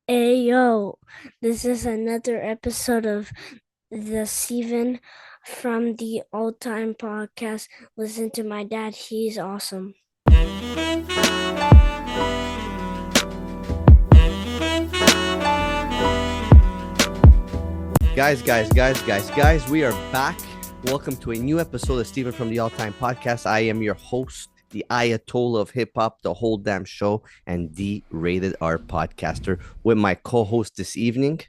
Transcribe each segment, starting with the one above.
Hey yo, this is another episode of the Steven from the Old Time Podcast. Listen to my dad, he's awesome. Guys, we are back. Welcome to a new episode of Steven from the All Time Podcast. I am your host, the Ayatollah of hip hop, the whole damn show, and the rated R podcaster with my co-host this evening.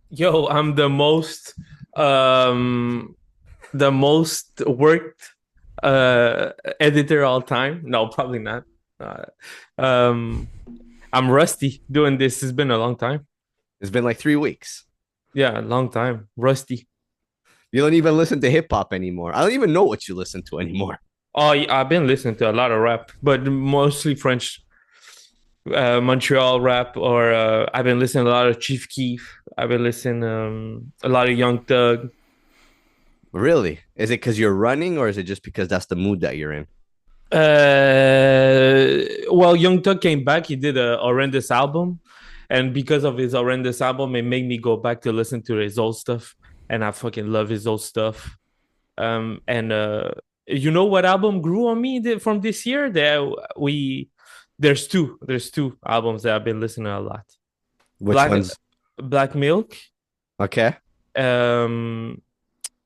Yo, I'm the most worked editor all time. No, probably not. Uh, um, I'm rusty doing this. It's been a long time. It's been like 3 weeks. Yeah, a long time. Rusty. You don't even listen to hip hop anymore. I don't even know what you listen to anymore. Oh, yeah, I've been listening to a lot of rap, but mostly French, Montreal rap, or I've been listening to a lot of Chief Keef. I've been listening a lot of Young Thug. Really? Is it because you're running, or is it just because that's the mood that you're in? Well, Young Thug came back. He did a horrendous album, and because of his horrendous album, it made me go back to listen to his old stuff, and I fucking love his old stuff. And you know what album grew on me from this year? There's two albums that I've been listening to a lot. Which ones? Black Milk. Okay.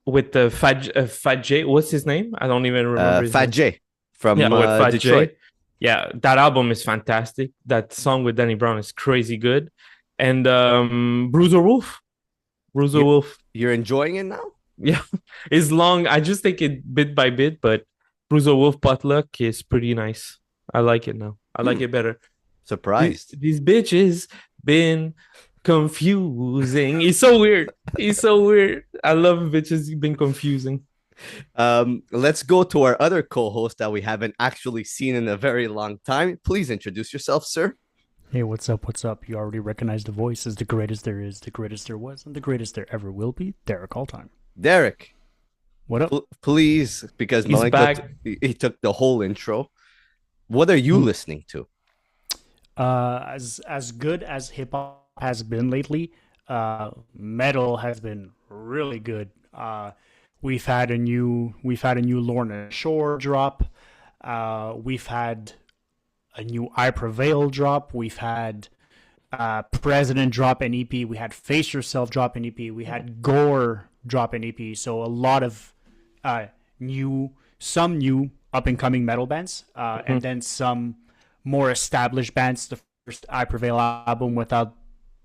With the Fat J. What's his name? I don't even remember. Fat J from with Fat Detroit. J. Yeah, that album is fantastic. That song with Danny Brown is crazy good. And Bruiser Wolf. Wolf. You're enjoying it now? Yeah, it's long. I just take it bit by bit, but Bruiser Wolf Potluck is pretty nice. I like it now. I like it better. Surprised. These bitches been confusing. It's so weird. I love bitches been confusing. Let's go to our other co-host that we haven't actually seen in a very long time. Please introduce yourself, sir. Hey, what's up? What's up? You already recognize the voice as the greatest there is, the greatest there was, and the greatest there ever will be, Derek Alltime. Derek. What up? Please, because he took the whole intro. What are you listening to? As good as hip hop has been lately, metal has been really good. We've had a new Lorna Shore drop. We've had a new I Prevail drop. We've had President drop an EP. We had Face Yourself drop an EP. We had Gore drop an EP. So a lot of some new up and coming metal bands, and then some more established bands. The first I Prevail album without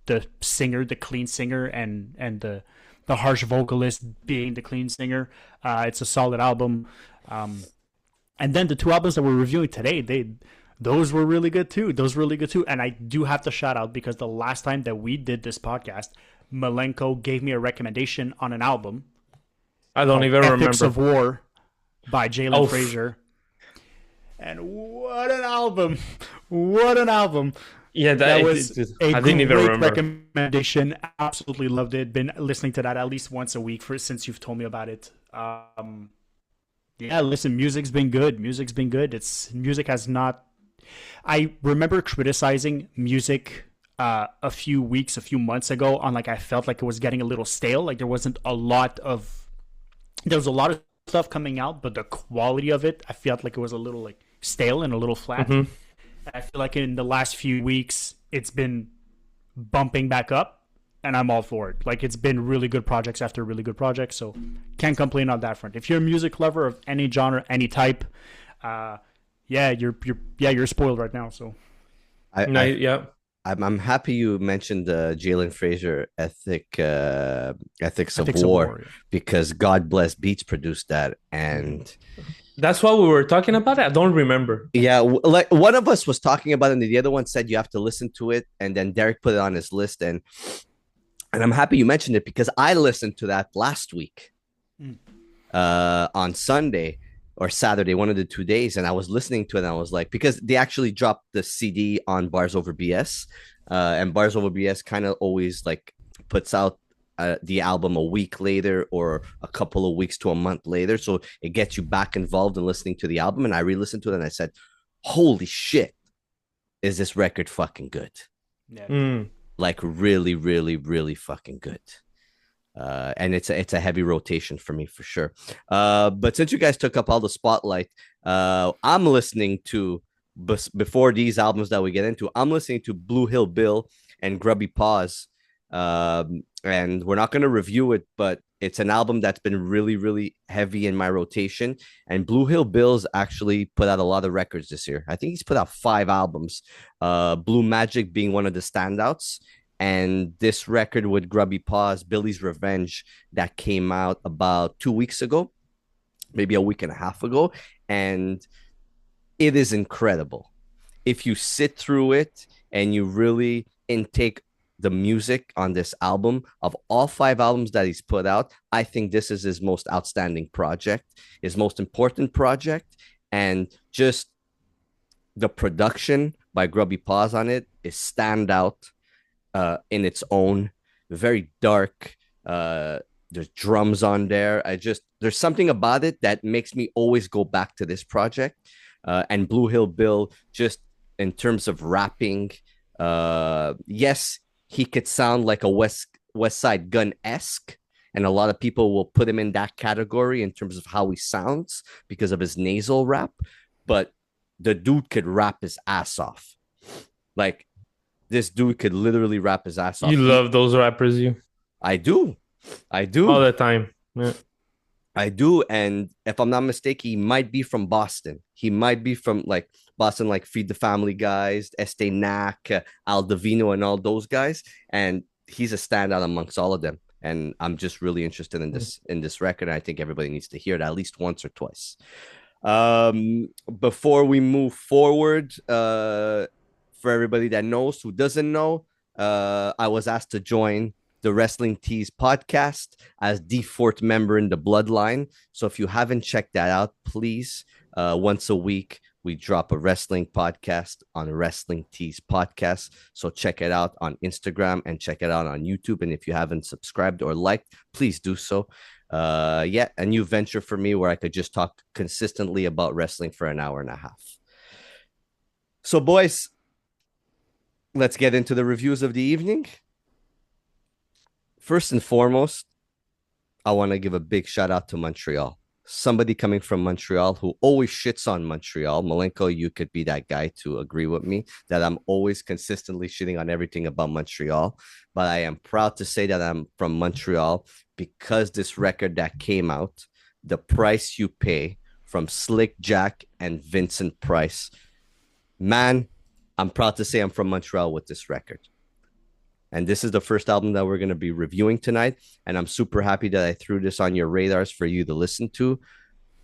the singer, the clean singer, and the harsh vocalist being the clean singer. It's a solid album. And then the two albums that we're reviewing today, those were really good too. And I do have to shout out because the last time that we did this podcast, Malenko gave me a recommendation on an album. I don't even remember. Ethics of War by Jalen Frazier. And what an album. Yeah, that was I didn't even remember. Recommendation. Absolutely loved it. Been listening to that at least once a week since you've told me about it. Yeah, listen, music's been good. Music has not. I remember criticizing music a few months ago on I felt like it was getting a little stale. Like there was a lot of stuff coming out, but the quality of it, I felt like it was a little stale and a little flat. Mm-hmm. I feel like in the last few weeks, it's been bumping back up, and I'm all for it. It's been really good projects after really good projects, so can't complain on that front. If you're a music lover of any genre, any type, you're spoiled right now. So, I'm happy you mentioned the Jalen Frazier Ethics of War, because God Bless Beats produced that, and that's what we were talking about. I don't remember. Yeah, one of us was talking about it, and the other one said you have to listen to it, and then Derek put it on his list, and I'm happy you mentioned it because I listened to that last week, on Sunday or Saturday, one of the 2 days, and I was listening to it, and I was like, because they actually dropped the CD on Bars Over BS, and Bars Over BS kind of always puts out the album a week later or a couple of weeks to a month later, so it gets you back involved in listening to the album. And I re-listened to it, and I said, holy shit, is this record fucking good? Yeah. like really, really, really fucking good. And it's a heavy rotation for me for sure. But since you guys took up all the spotlight, I'm listening to before these albums that we get into. I'm listening to Blue Hill Bill and Grubby Paws, and we're not going to review it, but it's an album that's been really, really heavy in my rotation. And Blue Hill Bill's actually put out a lot of records this year. I think he's put out 5 albums. Blue Magic being one of the standouts. And this record with Grubby Paws, Billy's Revenge, that came out about 2 weeks ago, maybe a week and a half ago. And it is incredible. If you sit through it and you really intake the music on this album, of all 5 albums that he's put out, I think this is his most outstanding project, his most important project. And just the production by Grubby Paws on it is standout. In its own, very dark. There's drums on there. There's something about it that makes me always go back to this project. And Blue Hill Bill, just in terms of rapping, yes, he could sound like a West Side Gun-esque, and a lot of people will put him in that category in terms of how he sounds because of his nasal rap. But the dude could rap his ass off. Like, this dude could literally rap his ass off. You love those rappers, you? I do. All the time. Yeah. I do. And if I'm not mistaken, he might be from Boston. He might be from like Boston, like Feed the Family guys, Este Nack, Al Divino, and all those guys. And he's a standout amongst all of them. And I'm just really interested in this record. I think everybody needs to hear it at least once or twice. Before we move forward, for everybody that knows, who doesn't know, I was asked to join the Wrestling Tees podcast as the 4th member in the Bloodline. So if you haven't checked that out, please, once a week, we drop a wrestling podcast on Wrestling Tees podcast. So check it out on Instagram and check it out on YouTube. And if you haven't subscribed or liked, please do so. A new venture for me where I could just talk consistently about wrestling for an hour and a half. So, boys, let's get into the reviews of the evening. First and foremost, I want to give a big shout out to Montreal. Somebody coming from Montreal who always shits on Montreal. Malenko, you could be that guy to agree with me that I'm always consistently shitting on everything about Montreal. But I am proud to say that I'm from Montreal because this record that came out, The Pryce You Pay, from Slik Jack and Vincent Pryce. Man, I'm proud to say I'm from Montreal with this record. And this is the first album that we're going to be reviewing tonight. And I'm super happy that I threw this on your radars for you to listen to.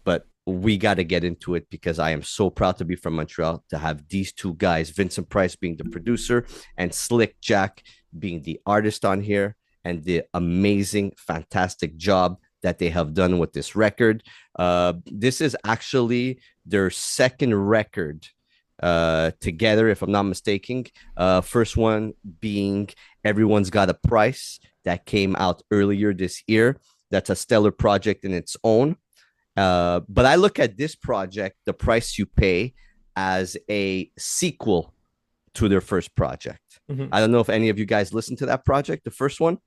But we got to get into it because I am so proud to be from Montreal, to have these 2 guys, Vincent Pryce being the producer and Slik Jack being the artist on here, and the amazing, fantastic job that they have done with this record. This is actually their 2nd record together, if I'm not mistaken. First one being Everyone's Got a Price, that came out earlier this year. That's a stellar project in its own. But I look at this project, The Pryce You Pay, as a sequel to their first project. Mm-hmm. I don't know if any of you guys listened to that project, the first one.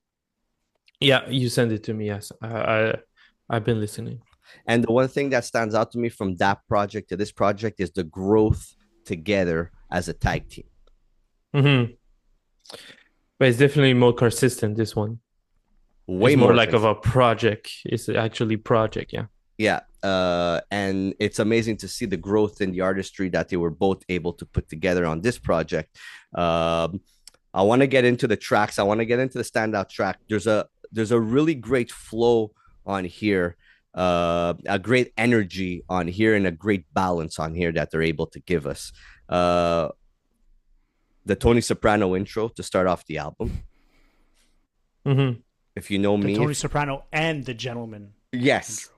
Yeah, you sent it to me. Yes, I've been listening. And the one thing that stands out to me from that project to this project is the growth together as a tag team. Mm-hmm. But it's definitely more consistent, this one. Way more like of a project. It's actually project, yeah. Yeah. And it's amazing to see the growth in the artistry that they were both able to put together on this project. I want to get into the tracks. I want to get into the standout track. There's a really great flow on here. A great energy on here and a great balance on here that they're able to give us. The Tony Soprano intro to start off the album. Mm-hmm. If you know me, Tony Soprano and the Gentleman. Yes.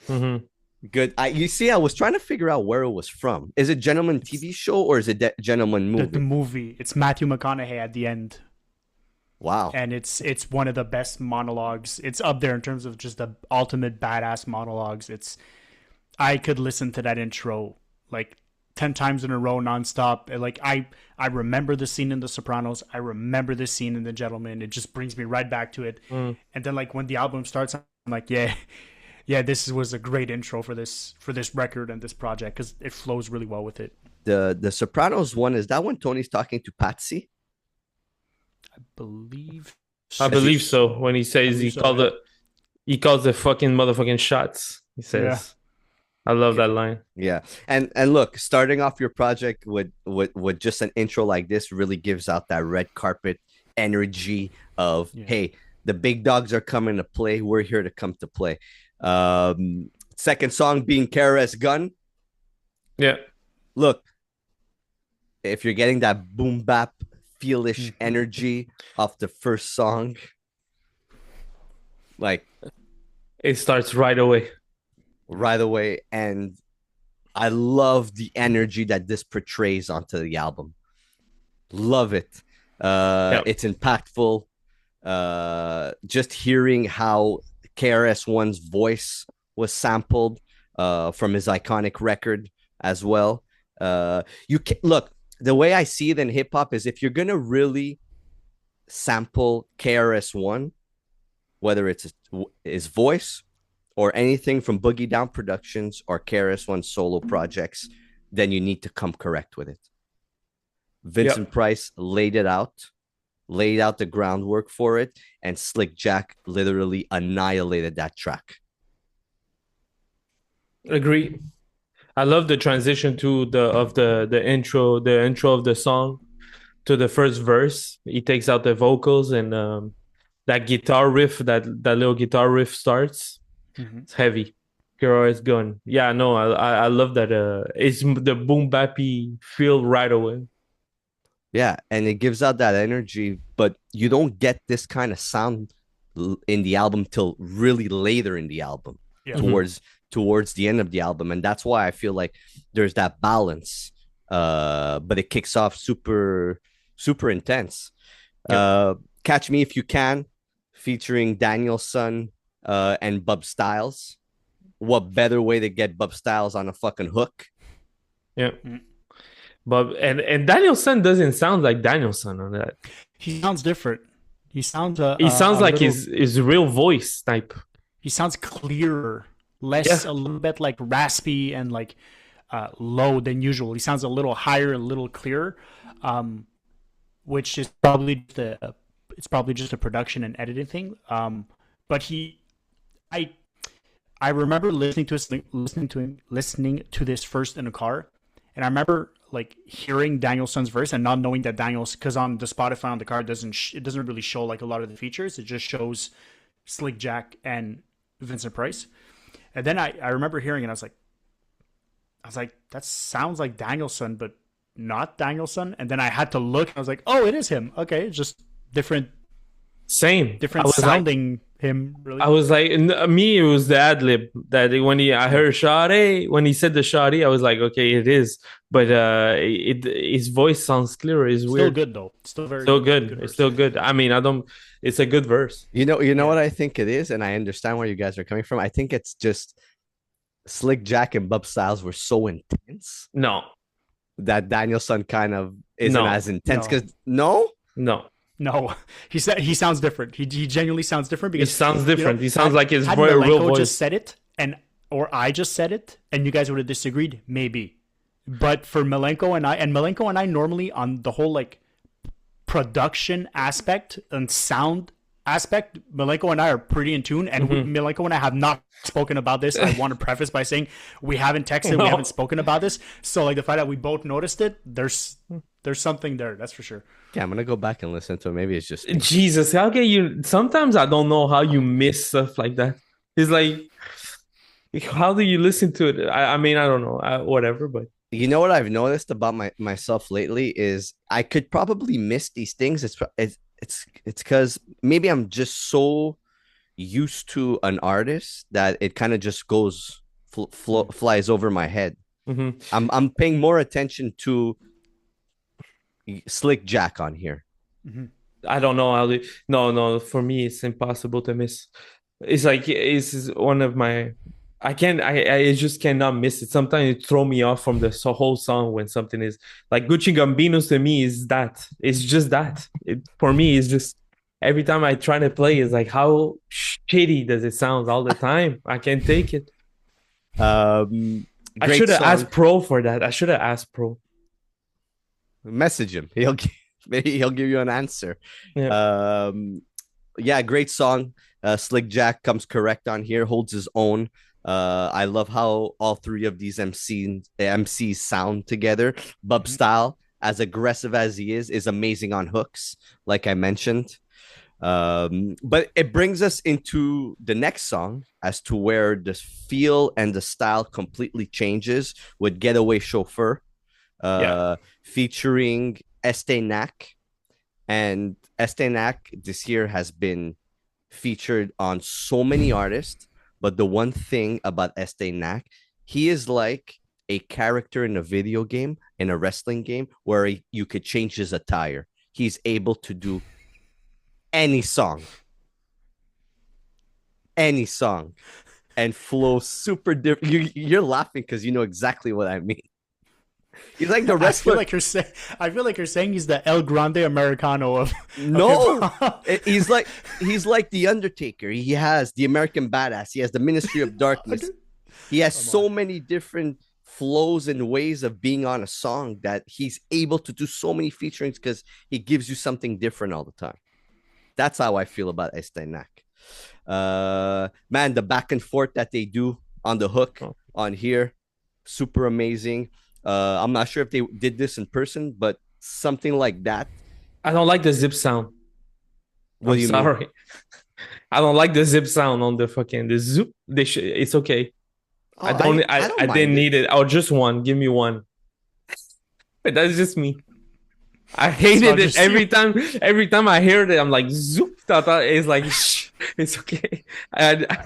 Mm-hmm. Good. You see, I was trying to figure out where it was from. Is it Gentleman TV show or is it Gentleman movie? The movie. It's Matthew McConaughey at the end. Wow. And it's one of the best monologues. It's up there in terms of just the ultimate badass monologues. I could listen to that intro like 10 times in a row nonstop. And, like, I remember the scene in The Sopranos. I remember this scene in The Gentleman. It just brings me right back to it. And then, like, when the album starts, I'm like, yeah, this was a great intro for this record and this project, because it flows really well with it. The Sopranos one, is that when Tony's talking to Patsy? I believe so. When he says he calls the fucking motherfucking shots. He says, I love that line. Yeah. And look, starting off your project with just an intro like this really gives out that red carpet energy of, hey, the big dogs are coming to play. We're here to come to play. Second song being KRS Gun. Yeah. Look, if you're getting that boom bap feelish energy off the first song, like, it starts right away. And I love the energy that this portrays onto the album. Love it. It's impactful. Just hearing how KRS-One's voice was sampled from his iconic record as well. You can look, the way I see it in hip hop is, if you're gonna really sample KRS-One, whether it's his voice or anything from Boogie Down Productions or KRS-One solo projects, then you need to come correct with it. Vincent Pryce laid out the groundwork for it, and Slik Jack literally annihilated that track. Agree. I love the transition to the intro of the song to the first verse. He takes out the vocals, and that guitar riff, that little guitar riff starts. It's heavy. KRS Gun. Yeah, no, I love that. It's the boom bappy feel right away. Yeah, and it gives out that energy, but you don't get this kind of sound in the album till really later in the album, towards the end of the album, and that's why I feel like there's that balance. But it kicks off super intense. Catch Me If You Can, featuring Danielson and Bub Styles. What better way to get Bub Styles on a fucking hook? Yeah. But and Danielson doesn't sound like Danielson on that. He sounds different. He sounds like his real voice type. He sounds clearer, less a little bit like raspy and like low than usual. He sounds a little higher, a little clearer, which is probably just a production and editing thing. But I remember listening to this first in a car, and I remember like hearing Danielson's verse and not knowing that because on the Spotify on the car it doesn't really show like a lot of the features. It just shows Slik Jack and Vincent Pryce. And then I remember hearing it. I was like, that sounds like Danielson, but not Danielson. And then I had to look. I was like, oh, it is him. Okay, it's just different sounding. Him really. I was like, me, it was the ad lib that I heard Shawty, when he said the Shawty, I was like, okay, it is, but his voice sounds clearer. It's weird. Still good though. Still very good. It's still good. I mean, it's a good verse. You know what I think it is, and I understand where you guys are coming from. I think it's just Slik Jack and Bub Styles were so intense. No, that Danielson kind of isn't as intense. Because no. No, he sounds different. He genuinely sounds different because he sounds different. He sounds like his real voice. Just said it, or I just said it, and you guys would have disagreed, maybe. But for Milenko and I normally on the whole like production aspect and sound aspect, Milenko and I are pretty in tune. And Milenko and I have not spoken about this. I want to preface by saying we haven't texted, we haven't spoken about this. So like the fact that we both noticed it, there's something there, that's for sure. Yeah, I'm gonna go back and listen to it. Maybe it's just Jesus. How can you? Sometimes I don't know how you miss stuff like that. It's like, how do you listen to it? I mean, I don't know. Whatever, but you know what I've noticed about myself lately is I could probably miss these things. It's because maybe I'm just so used to an artist that it kind of just goes flies over my head. I'm paying more attention to Slik Jack on here. I don't know how no, for me it's impossible to miss. It's like it's one of my I just cannot miss it. Sometimes it throw me off from the whole song when something is like Gucci Gambinos to me is that. It's just that. For me, it's just every time I try to play, it's like how shitty does it sound all the time. I can't take it. I Great should have song. asked Pro for that. I should have asked Pro. Message him. Maybe he'll give you an answer. Yeah. Yeah, great song. Slik Jack comes correct on here, holds his own. I love how all three of these MCs sound together. Bub Style, as aggressive as he is amazing on hooks, like I mentioned. But it brings us into the next song as to where the feel and the style completely changes with Getaway Chauffeur, featuring Estenac. And Estenac this year has been featured on so many artists. But the one thing about Estenac, he is like a character in a video game, in a wrestling game, where you could change his attire. He's able to do any song, and flow super different. You're laughing because you know exactly what I mean. He's like the wrestler. I feel like you're saying he's the El Grande Americano of no. He's like the Undertaker. He has the American Badass. He has the Ministry of Darkness. He has so many different flows and ways of being on a song that he's able to do so many featurings because he gives you something different all the time. That's how I feel about Estenac. Man, the back and forth that they do on the hook on here, super amazing. I'm not sure if they did this in person, but something like that. I don't like the zip sound. What do you mean? I don't like the zip sound on the fucking the zoop. It's okay. I didn't need it. Oh, just one. Give me one. But that's just me. I hated it every time. Every time I heard it, I'm like zoop. It's like it's okay.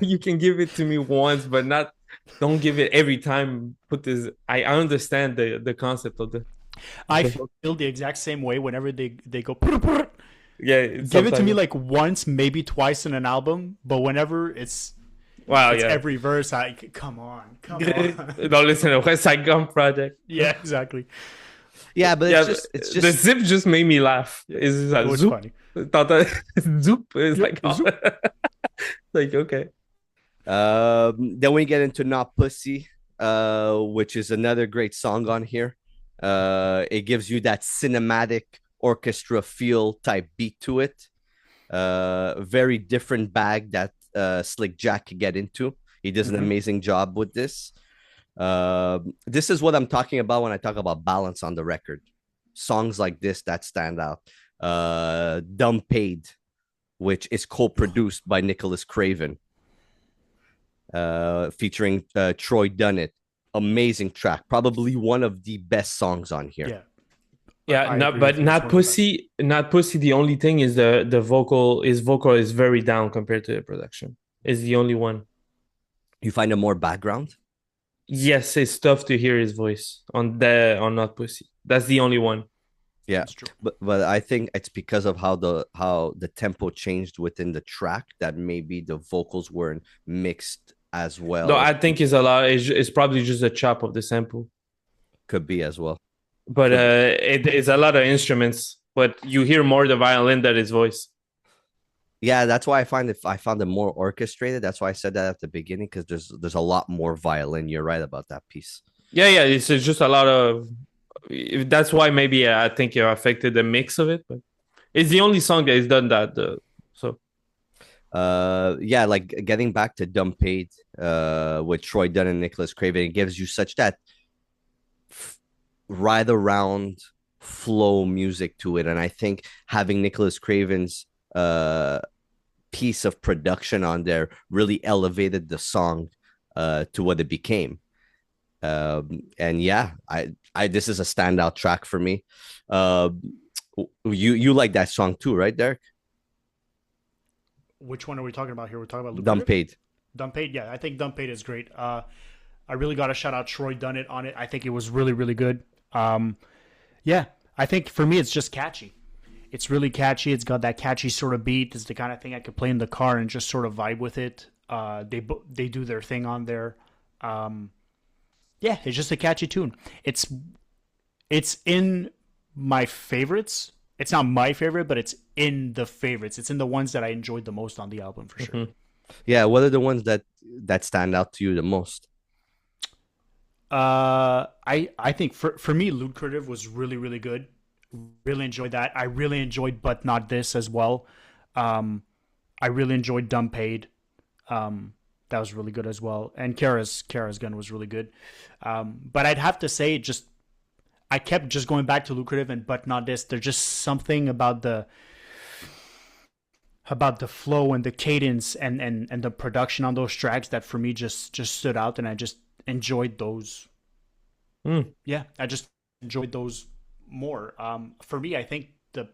You can give it to me once, but not. Don't give it every time. Put this. I understand the concept of the. I feel the exact same way whenever they go. Yeah, give it to me like once, maybe twice in an album, but whenever it's every verse, come on. Don't listen to West Side Gun Project. Yeah, exactly. Yeah, but it's just the zip just made me laugh. It's like zoop. Funny. Zoop is like like okay. Then we get into Not Pussy, which is another great song on here. It gives you that cinematic orchestra feel type beat to it. Very different bag that Slik Jack could get into. He does an amazing job with this. This is what I'm talking about when I talk about balance on the record. Songs like this that stand out. Dumb Paid, which is co-produced by Nicholas Craven. Featuring Troy Dunnett. Amazing track. Probably one of the best songs on here. Yeah, not Pussy. Not Pussy. The only thing is the vocal. His vocal is very down compared to the production. It's the only one. You find a more background? Yes, it's tough to hear his voice on Not Pussy. That's the only one. Yeah, but I think it's because of how the tempo changed within the track that maybe the vocals weren't mixed as well. No, I think it's probably just a chop of the sample. Could be as well. But it is a lot of instruments, but you hear more the violin than his voice. Yeah, that's why I found it more orchestrated. That's why I said that at the beginning, because there's a lot more violin. You're right about that piece. Yeah, it's just a lot of. That's why maybe I think it affected the mix of it, but it's the only song that has done that. Yeah, like getting back to Dumb Paid, with Troy Dunn and Nicholas Craven, it gives you such that ride around flow music to it, and I think having Nicholas Craven's piece of production on there really elevated the song to what it became. And yeah, I this is a standout track for me. You like that song too, right, Derek? Which one are we talking about here? We're talking about Dumb Paid. Dumb Paid, yeah. I think Dumb Paid is great. I really got to shout out Troy Dunnett on it. I think it was really, really good. Yeah, I think for me it's just catchy. It's really catchy. It's got that catchy sort of beat. It's the kind of thing I could play in the car and just sort of vibe with it. They do their thing on there. Yeah, it's just a catchy tune. It's in my favorites. It's not my favorite, but it's in the favorites. It's in the ones that I enjoyed the most on the album for sure. Mhm. Yeah, what are the ones that stand out to you the most? I think for me, Lucrative was really good. Really enjoyed that. I really enjoyed But Not This as well. I really enjoyed Dumb Paid. That was really good as well. And Kara's Gun was really good. But I'd have to say, just I kept just going back to Lucrative and But Not This. There's just something about the flow and the cadence and the production on those tracks that for me just stood out, and I just enjoyed those. Mm. Yeah, I just enjoyed those more. For me, I think the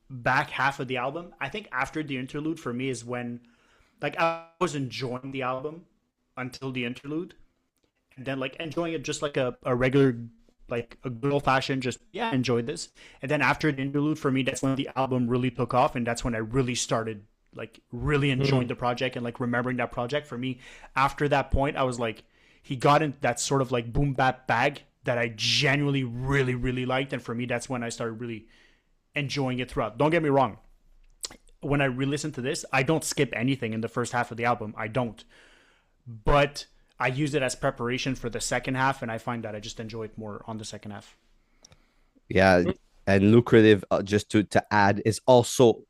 back half of the album, I think after the interlude for me is when, like, I was enjoying the album until the interlude, and then like enjoying it just like a regular, like a good old fashioned, just yeah, I enjoyed this. And then after the interlude for me, that's when the album really took off, and that's when I really started like really enjoying the project and like remembering that project. For me, after that point, I was like, he got in that sort of like boom bap bag that I genuinely really liked, and for me, that's when I started really enjoying it throughout. Don't get me wrong. When I re-listen to this, I don't skip anything in the first half of the album. I don't. But I use it as preparation for the second half, and I find that I just enjoy it more on the second half. Yeah, and Lucrative, just to add, is also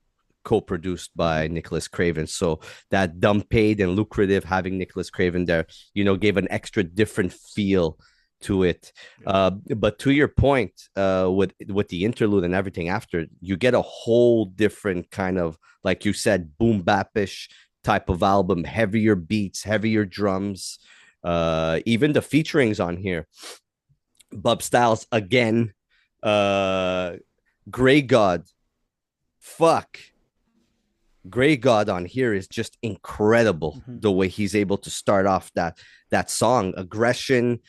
co-produced by Nicholas Craven. So that Dumb Paid and Lucrative, having Nicholas Craven there, gave an extra different feel to it. But to your point, with the interlude and everything after, you get a whole different kind of, like you said, boom bapish type of album, heavier beats, heavier drums. Even the featurings on here, Bub Styles again, Grey God, fuck. Grey God on here is just incredible. The way he's able to start off that song, aggression,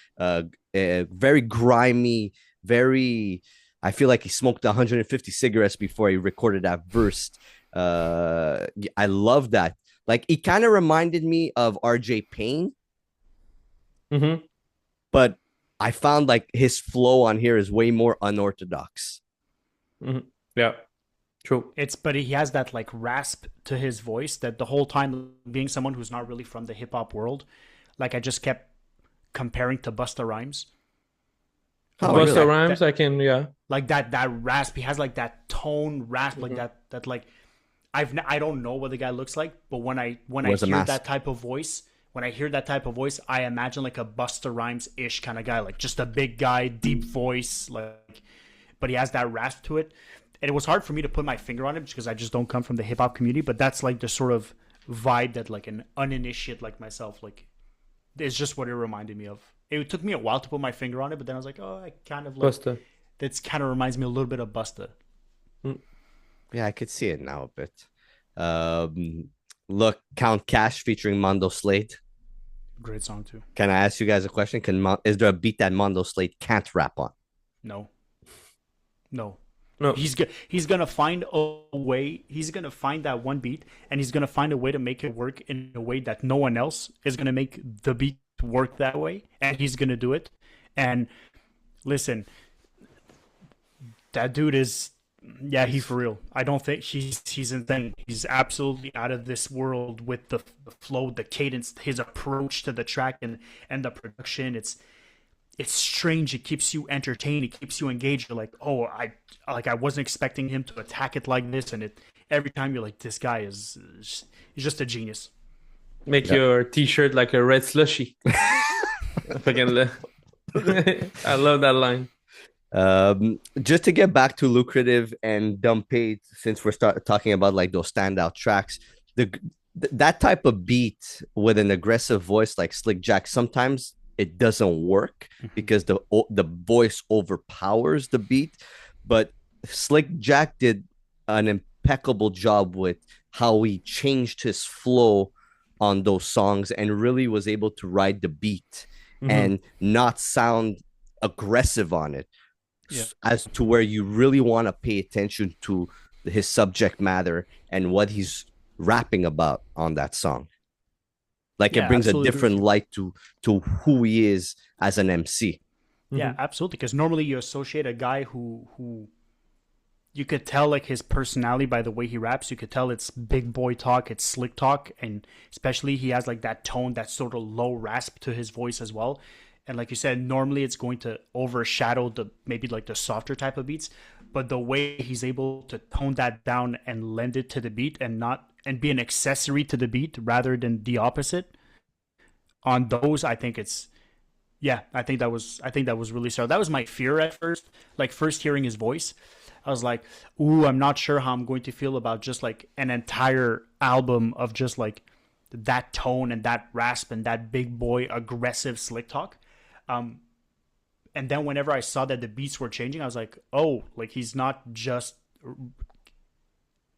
very grimy, very. I feel like he smoked 150 cigarettes before he recorded that verse. I love that. Like, he kind of reminded me of RJ Payne, but I found like his flow on here is way more unorthodox. Yeah. True. But he has that like rasp to his voice that the whole time, being someone who's not really from the hip hop world, like I just kept comparing to Busta Rhymes. Oh, Busta really? Rhymes, I can, yeah. Like that rasp. He has like that tone rasp, like that like I don't know what the guy looks like, but when I hear that type of voice, I imagine like a Busta Rhymes ish kind of guy, like just a big guy, deep voice, like, but he has that rasp to it. And it was hard for me to put my finger on it because I just don't come from the hip hop community. But that's like the sort of vibe that like an uninitiate like myself, like, it's just what it reminded me of. It took me a while to put my finger on it, but then I was like, oh, I kind of like Busta. That's kind of reminds me a little bit of Busta. Yeah, I could see it now a bit. Look, Count Cash featuring Mondo Slade. Great song too. Can I ask you guys a question? Is there a beat that Mondo Slade can't rap on? No. No. He's gonna find a way. He's gonna find that one beat, and he's gonna find a way to make it work in a way that no one else is gonna make the beat work that way, and he's gonna do it. And listen, that dude is, yeah, he for real. I don't think he's insane. He's absolutely out of this world with the flow, the cadence, his approach to the track, and the production. It's strange. It keeps you entertained. It keeps you engaged. You're like, oh, I wasn't expecting him to attack it like this. And every time you're like, this guy is just a genius. Make your t-shirt like a red slushy. I love that line. Just to get back to Lucrative and Dumb Paid, since we're talking about like those standout tracks, that type of beat with an aggressive voice like Slik Jack, sometimes it doesn't work because the voice overpowers the beat. But Slik Jack did an impeccable job with how he changed his flow on those songs and really was able to ride the beat and not sound aggressive on it, as to where you really want to pay attention to his subject matter and what he's rapping about on that song. Like Yeah, it brings a absolutely agree with different you. light to who he is as an MC. Yeah, absolutely. Because normally you associate a guy who you could tell like his personality by the way he raps. You could tell it's big boy talk, it's slick talk, and especially he has like that tone, that sort of low rasp to his voice as well. And like you said, normally it's going to overshadow the maybe like the softer type of beats, but the way he's able to tone that down and lend it to the beat and not and be an accessory to the beat rather than the opposite on those, I think it's yeah, I think that was really so. That was my fear at first. Like first hearing his voice, I was like, "Ooh, I'm not sure how I'm going to feel about just like an entire album of just like that tone and that rasp and that big boy aggressive slick talk." Um, and then whenever I saw that the beats were changing, I was like, "Oh, like he's not just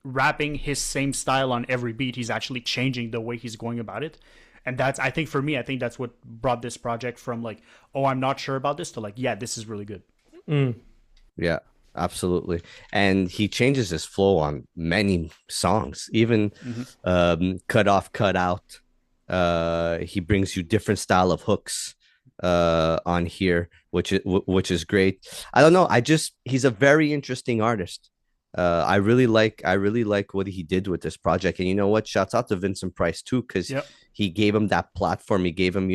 rapping his same style on every beat. He's actually changing the way he's going about it." And that's I think for me, I think that's what brought this project from like, oh, I'm not sure about this to like, yeah, this is really good. Mm. Yeah, absolutely. And he changes his flow on many songs, even cut off, cut out. He brings you different style of hooks on here, which is great. I don't know. He's a very interesting artist. I really like what he did with this project. And you know what? Shouts out to Vincent Pryce too, because Yep. he gave him that platform. He gave him,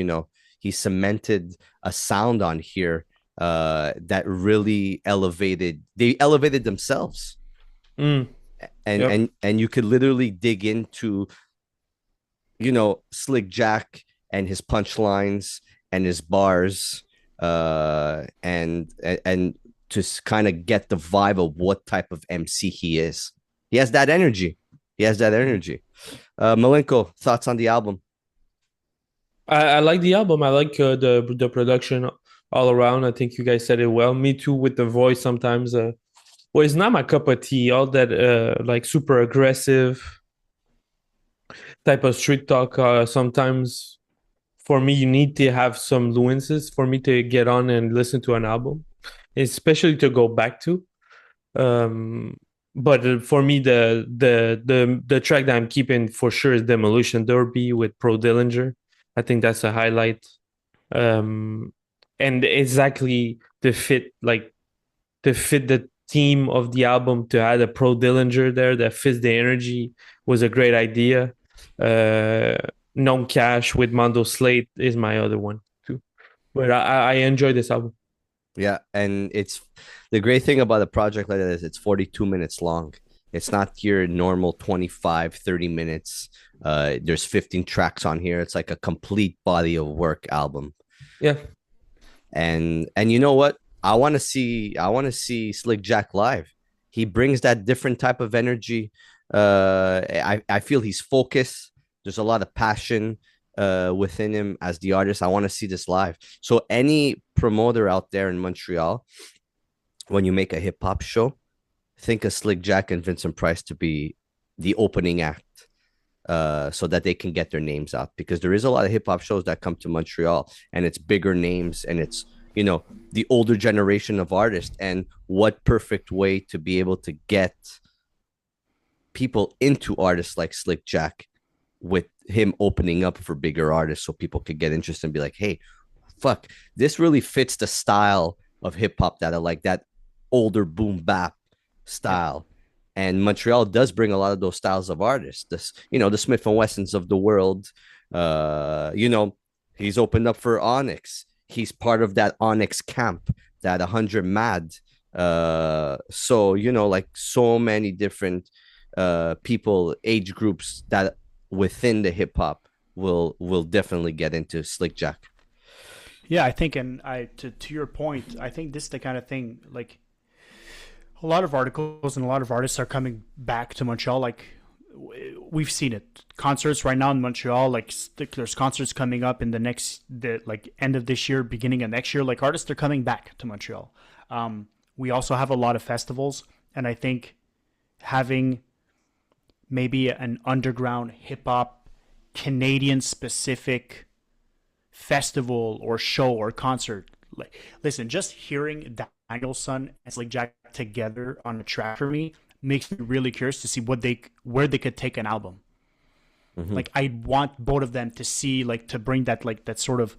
he cemented a sound on here that really they elevated themselves. Mm. And Yep. and you could literally dig into, Slik Jack and his punchlines and his bars, and to kind of get the vibe of what type of MC he is. He has that energy. He has that energy. Malenko, thoughts on the album? I like the album. I like the production all around. I think you guys said it well. Me too with the voice sometimes. Well, it's not my cup of tea. All that like super aggressive type of street talk. Sometimes for me, you need to have some nuances for me to get on and listen to an album, especially to go back to. Um, but for me, the track that I'm keeping for sure is Demolition Derby with Pro Dillinger. I think that's a highlight. And exactly the theme of the album to add a Pro Dillinger there that fits the energy was a great idea. Non Cash with Mondo Slate is my other one too. But I enjoy this album. Yeah, and it's the great thing about a project like that is it's 42 minutes long. It's not your normal 25, 30 minutes. There's 15 tracks on here. It's like a complete body of work album. Yeah. And you know what? I want to see Slik Jack live. He brings that different type of energy. I feel he's focused. There's a lot of passion within him as the artist. I want to see this live. So any promoter out there in Montreal, when you make a hip hop show, think of Slik Jack and Vincent Pryce to be the opening act, so that they can get their names out, because there is a lot of hip hop shows that come to Montreal and it's bigger names and it's, the older generation of artists. And what perfect way to be able to get people into artists like Slik Jack with him opening up for bigger artists so people could get interested and be like, hey, fuck, this really fits the style of hip hop that I like, that older boom bap style. And Montreal does bring a lot of those styles of artists. This, the Smith and Wessons of the world. He's opened up for Onyx. He's part of that Onyx camp, that 100 Mad. So like so many different people, age groups that within the hip hop will definitely get into Slik Jack. Yeah, I think, and to your point, I think this is the kind of thing like a lot of articles and a lot of artists are coming back to Montreal. Like we've seen it, concerts right now in Montreal. Like there's concerts coming up in the like end of this year, beginning of next year. Like artists are coming back to Montreal. We also have a lot of festivals, and I think having maybe an underground hip hop Canadian specific festival or show or concert. Like, listen, just hearing Daniel's Son and Slik Jack together on a track for me makes me really curious to see where they could take an album. Mhm. Like I want both of them to see, like, to bring that, like, that sort of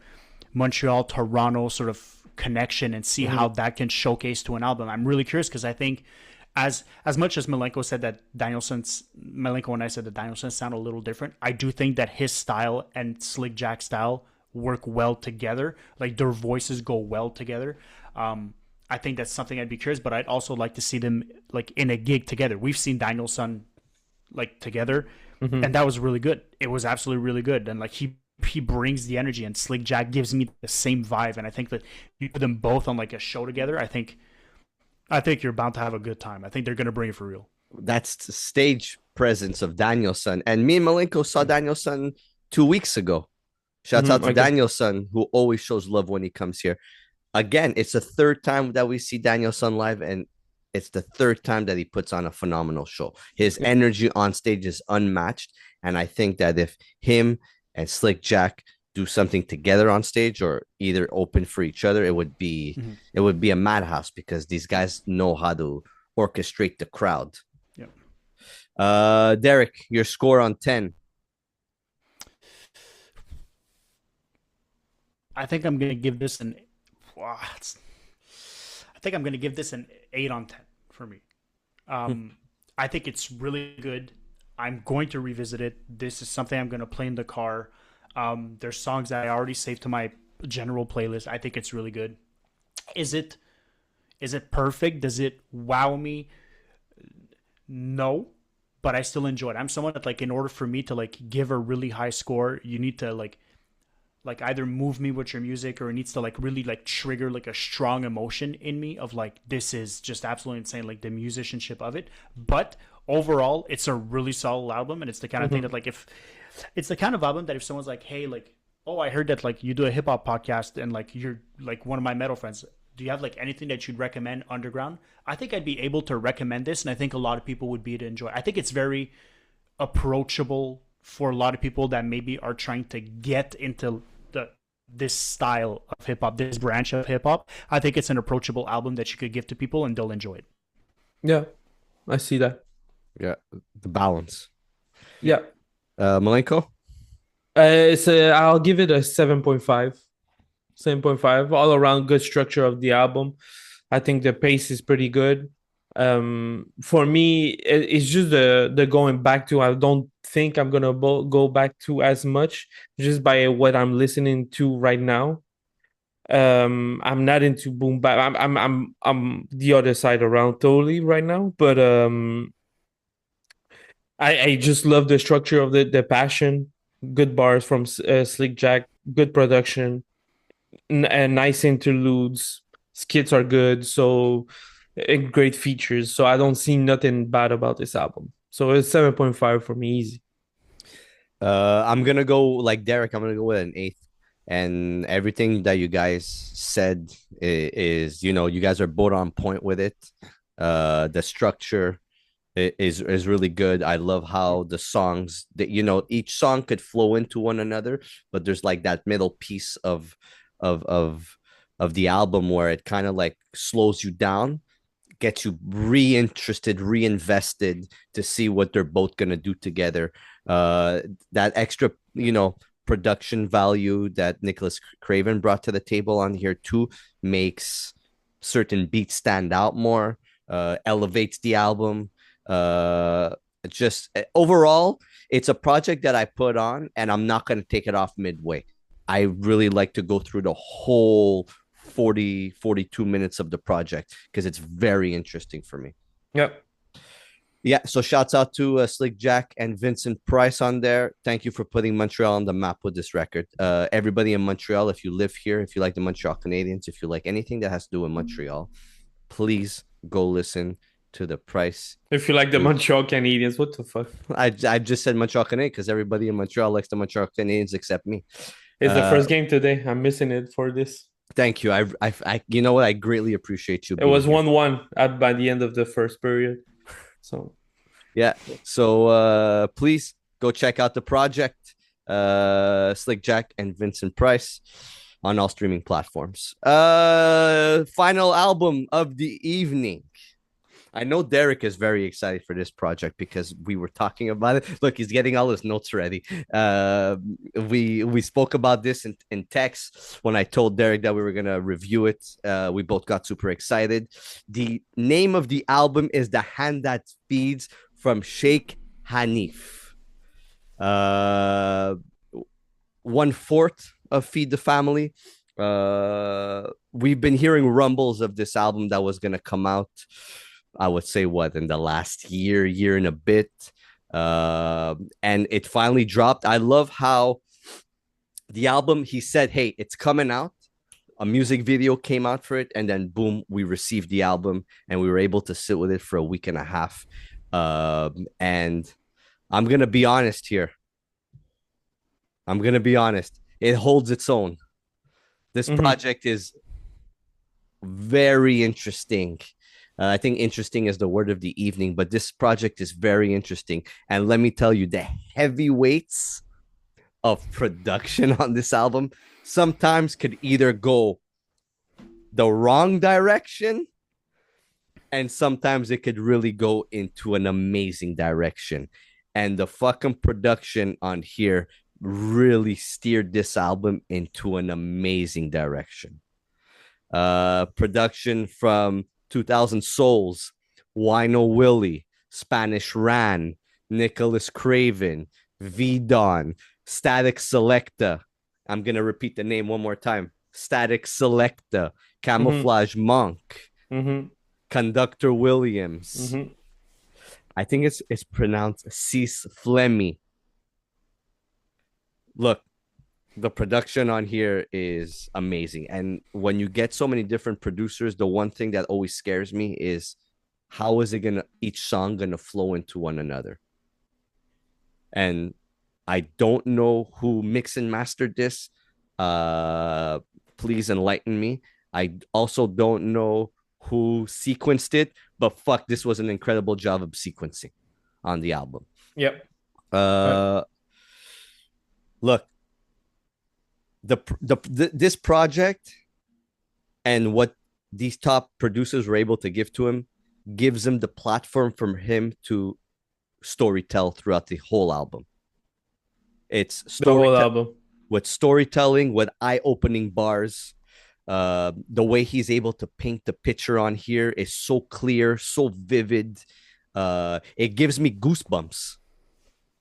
Montreal Toronto sort of connection and see how that can showcase to an album. I'm really curious because I think as much as Malenko and I said that Danielson sound a little different, I do think that his style and Slik Jack's style work well together. Like their voices go well together. I think that's something I'd be curious, but I'd also like to see them like in a gig together. We've seen Danielson like together, and that was really good. It was absolutely really good, and like he brings the energy, and Slik Jack gives me the same vibe. And I think that you put them both on like a show together, I think you're bound to have a good time. I think they're gonna bring it for real. That's the stage presence of Danielson. And me and Malenko saw Danielson 2 weeks ago. Shouts out to Okay. Danielson, who always shows love when he comes here. Again, it's the third time that we see Danielson live, and it's the third time that he puts on a phenomenal show. His energy on stage is unmatched. And I think that if him and Slik Jack do something together on stage or either open for each other, it would be a madhouse because these guys know how to orchestrate the crowd. Yeah. Derek, your score on 10. I think I'm gonna give this an. Wow, I think I'm gonna give this an 8 on 10 for me. I think it's really good. I'm going to revisit it. This is something I'm gonna play in the car. There's songs that I already saved to my general playlist. I think it's really good. Is it perfect? Does it wow me? No, but I still enjoy it. I'm someone that, like, in order for me to like give a really high score, you need to like either move me with your music, or it needs to like really like trigger like a strong emotion in me of like, this is just absolutely insane, like the musicianship of it. But overall, it's a really solid album, and it's the kind of thing that, like, if it's the kind of album that if someone's like, hey, like, oh, I heard that like you do a hip hop podcast and like you're like one of my metal friends, do you have like anything that you'd recommend underground? I think I'd be able to recommend this, and I think a lot of people would be to enjoy. I think it's very approachable for a lot of people that maybe are trying to get into this style of hip hop, this branch of hip hop. I think it's an approachable album that you could give to people and they'll enjoy it. Yeah, I see that. Yeah, the balance. Yeah. Malenko? I'll give it a 7.5. 7.5. All around good structure of the album. I think the pace is pretty good. For me, it's just the going back to. I don't think I'm gonna go back to as much just by what I'm listening to right now. I'm not into boom bap. I'm the other side around totally right now, but I just love the structure of the passion. Good bars from Slik Jack. Good production. And nice interludes. Skits are good. So and great features. So I don't see nothing bad about this album. So it's 7.5 for me, easy. I'm gonna go like Derek. I'm gonna go with an 8. And everything that you guys said is, you guys are both on point with it. The structure is really good. I love how the songs that each song could flow into one another, but there's like that middle piece of of of the album where it kind of like slows you down, gets you reinterested, reinvested to see what they're both gonna do together. That extra, production value that Nicholas Craven brought to the table on here too makes certain beats stand out more, elevates the album. Just overall, it's a project that I put on, and I'm not going to take it off midway. I really like to go through the whole 42 minutes of the project because it's very interesting for me. Yep. Yeah, so shouts out to Slik Jack and Vincent Pryce on there. Thank you for putting Montreal on the map with this record. Everybody in Montreal, if you live here, if you like the Montreal Canadiens, if you like anything that has to do with Montreal, please go listen to the Pryce. If you like the Montreal Canadiens, what the fuck? I just said Montreal Canadiens because everybody in Montreal likes the Montreal Canadiens except me. It's the first game today. I'm missing it for this. Thank you. I you know what? I greatly appreciate you. It was 1-1 by the end of the first period. So yeah. So please go check out the project. Slik Jack and Vincent Pryce on all streaming platforms. Final album of the evening. I know Derek is very excited for this project because we were talking about it. Look, he's getting all his notes ready. We spoke about this in text when I told Derek that we were gonna review it. We both got super excited. The name of the album is "The Hand That Feeds" from Shaykh Hanif. 1/4 of Feed the Family. We've been hearing rumbles of this album that was gonna come out. I would say what in the last year and a bit, and it finally dropped. I love how the album. He said, "Hey, it's coming out." A music video came out for it, and then boom, we received the album, and we were able to sit with it for a week and a half. And I'm gonna be honest here. I'm gonna be honest. It holds its own. This project is very interesting. I think interesting is the word of the evening, but this project is very interesting. And let me tell you, the heavyweights of production on this album sometimes could either go the wrong direction, and sometimes it could really go into an amazing direction. And the fucking production on here really steered this album into an amazing direction. Production from 2000 Souls, Wino Willie, Spanish Ran, Nicholas Craven, V Don, Static Selecta. I'm going to repeat the name one more time. Static Selecta, Camouflage Monk, Conductor Williams. I think it's pronounced Cis Flemmy. Look, the production on here is amazing. And when you get so many different producers, the one thing that always scares me is how is it gonna each song gonna flow into one another? And I don't know who mixed and mastered this. Please enlighten me. I also don't know who sequenced it, but fuck, this was an incredible job of sequencing on the album. Yep. Look, this project and what these top producers were able to give to him gives him the platform for him to storytell throughout the whole album. It's the whole album with storytelling, with eye-opening bars. The way he's able to paint the picture on here is so clear, so vivid. It gives me goosebumps.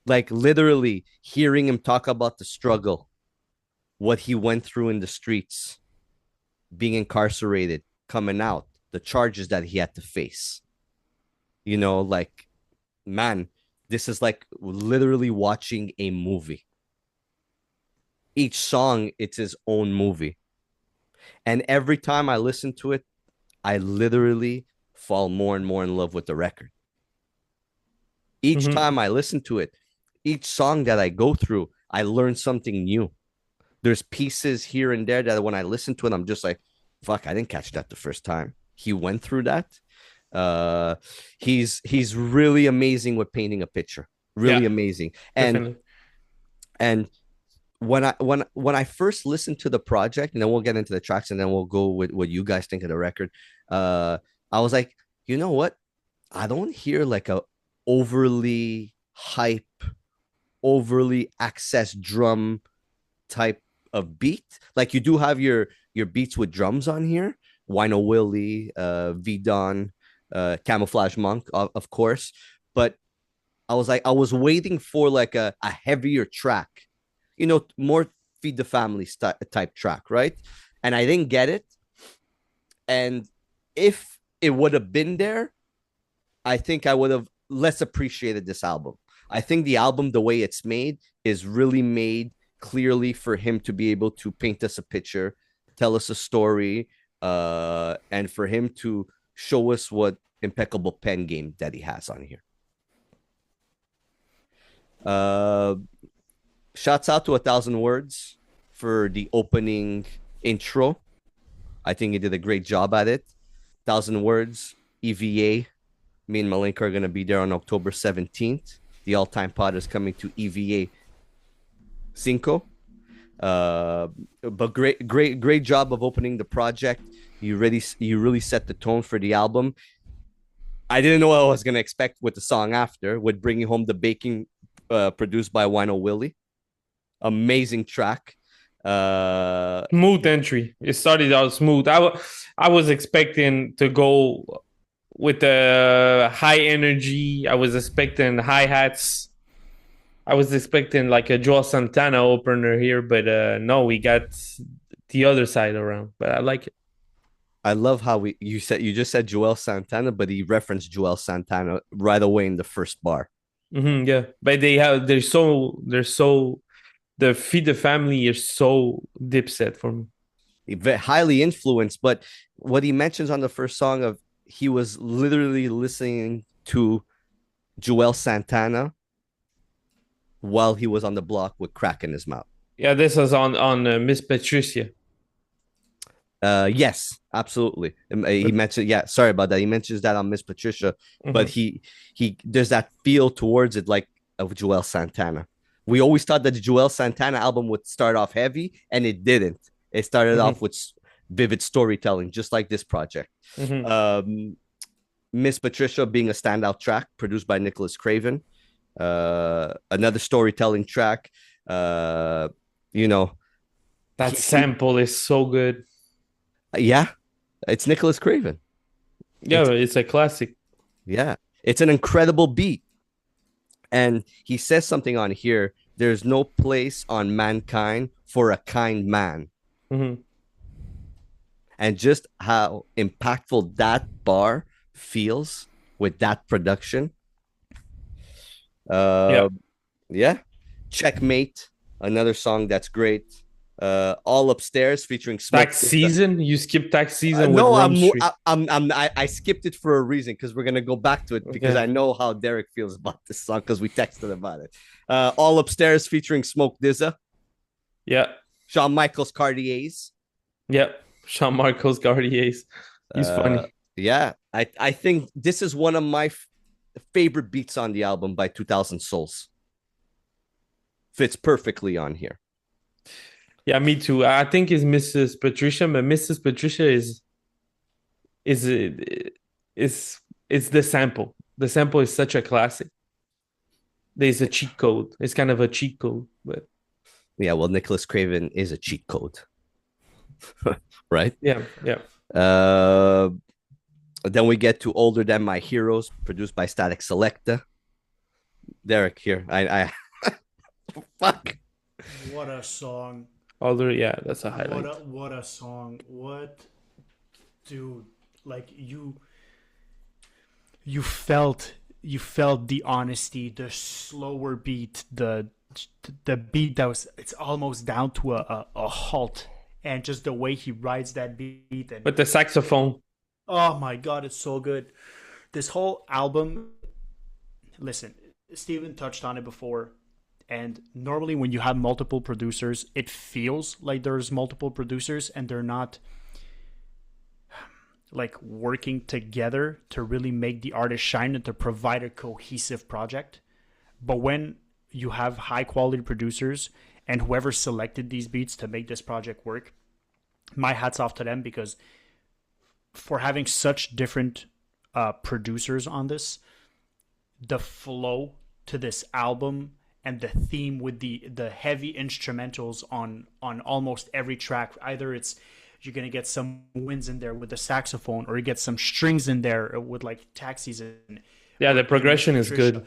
Like literally hearing him talk about the struggle, what he went through in the streets, being incarcerated, coming out, the charges that he had to face. You know, like, man, this is like literally watching a movie. Each song, it's his own movie. And every time I listen to it, I literally fall more and more in love with the record. Each time I listen to it, each song that I go through, I learn something new. There's pieces here and there that when I listen to it, I'm just like, fuck, I didn't catch that the first time. He went through that. He's really amazing with painting a picture. Really amazing. And when I first listened to the project, and then we'll get into the tracks, and then we'll go with what you guys think of the record. I was like, you know what? I don't hear like a overly hype, overly accessed drum type of beat. Like you do have your beats with drums on here. Wino Willie, V Don, Camouflage Monk, of course. But I was waiting for like a heavier track, you know, more Feed the Family type track, right? And I didn't get it. And if it would have been there, I think I would have less appreciated this album. I think the album, the way it's made, is really made clearly for him to be able to paint us a picture, tell us a story, and for him to show us what impeccable pen game that he has on here. Shouts out to 1,000 Words for the opening intro. I think he did a great job at it. 1,000 Words, EVA. Me and Malenka are going to be there on October 17th. The All-Time Pod is coming to EVA Cinco. But great job of opening the project. You really set the tone for the album. I didn't know what I was gonna expect with the song after, with Bringing Home the Baking, produced by Wino Willie. Amazing track. Smooth entry. It started out smooth. I was expecting to go with the high energy. I was expecting hi hats. I was expecting like a Joel Santana opener here, but no, we got the other side around. But I like it. I love how you just said Joel Santana, but he referenced Joel Santana right away in the first bar. Yeah, but they're so the Feed the Family is so Dipset for me. Highly influenced, but what he mentions on the first song of he was literally listening to Joel Santana while he was on the block with crack in his mouth. Yeah, this is on Miss Patricia. Yes, absolutely. He mentioned, yeah, sorry about that. He mentions that on Miss Patricia, but he there's that feel towards it like of Joel Santana. We always thought that the Joel Santana album would start off heavy, and it didn't. It started off with vivid storytelling, just like this project. Miss Patricia being a standout track produced by Nicholas Craven. Another storytelling track. You know, that sample is so good. Yeah, it's Nicholas Craven. Yeah, it's a classic. Yeah, it's an incredible beat. And he says something on here. There's no place on mankind for a kind man. And just how impactful that bar feels with that production. Yeah. Checkmate, another song that's great. All Upstairs featuring Tax Season. You skipped Tax Season with no, I skipped it for a reason because we're gonna go back to it because I know how Derek feels about this song because we texted about it. All Upstairs featuring Smoke DZA. Yeah. Shawn Michaels Cartiers. Yeah. Shawn Michaels Cartiers. He's funny. Yeah, I think this is one of my favorite beats on the album by 2000 Souls. Fits perfectly on here. Yeah, me too. I think it's Mrs. Patricia, but Mrs. Patricia is the sample. The sample is such a classic. There's a cheat code. It's kind of a cheat code, but yeah. Well, Nicholas Craven is a cheat code, right? Yeah. Then we get to Older Than My Heroes, produced by Static Selecta. Derek here. I fuck. What a song. Older, yeah, that's a highlight. What a song. What, dude, like you felt the honesty, the slower beat, the beat that was, it's almost down to a halt, and just the way he rides that beat and with the saxophone. Oh my god, it's so good. This whole album, listen, Steven touched on it before, and normally when you have multiple producers, it feels like there's multiple producers and they're not like working together to really make the artist shine and to provide a cohesive project. But when you have high quality producers and whoever selected these beats to make this project work, my hat's off to them, because for having such different producers on this, the flow to this album and the theme with the heavy instrumentals on almost every track, either it's you're gonna get some winds in there with the saxophone, or you get some strings in there with like Taxis. Yeah, the progression is good.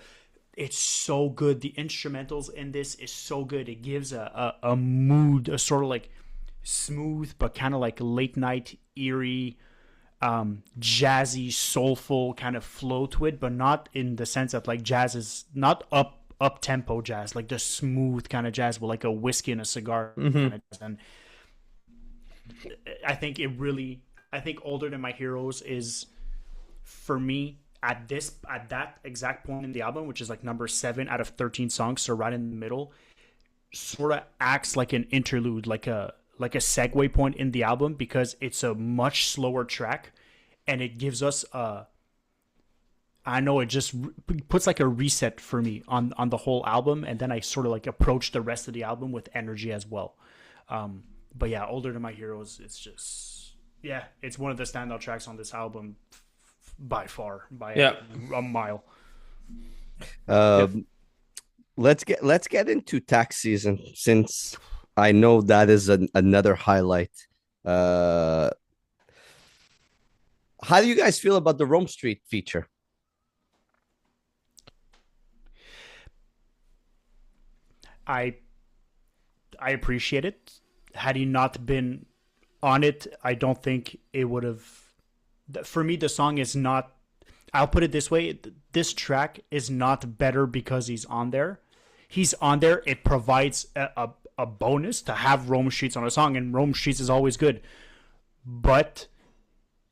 It's so good. The instrumentals in this is so good. It gives a mood, a sort of like smooth but kind of like late night eerie, jazzy, soulful kind of flow to it, but not in the sense that like jazz is not up tempo jazz, like the smooth kind of jazz with like a whiskey and a cigar kind of jazz. And I think Older Than My Heroes is, for me, at that exact point in the album, which is like number 7 out of 13 songs, so right in the middle, sort of acts like an interlude, like a segue point in the album, because it's a much slower track and it gives us it just puts like a reset for me on the whole album, and then I sort of like approach the rest of the album with energy as well. But yeah, Older Than My Heroes, it's just, yeah, it's one of the standout tracks on this album by far, by a mile. Let's get into tax season, since I know that is another highlight. How do you guys feel about the Rome Street feature? I appreciate it. Had he not been on it, I don't think it would have. For me, the song is not. I'll put it this way: this track is not better because he's on there. He's on there. It provides a bonus to have Rome Streets on a song, and Rome Streets is always good. But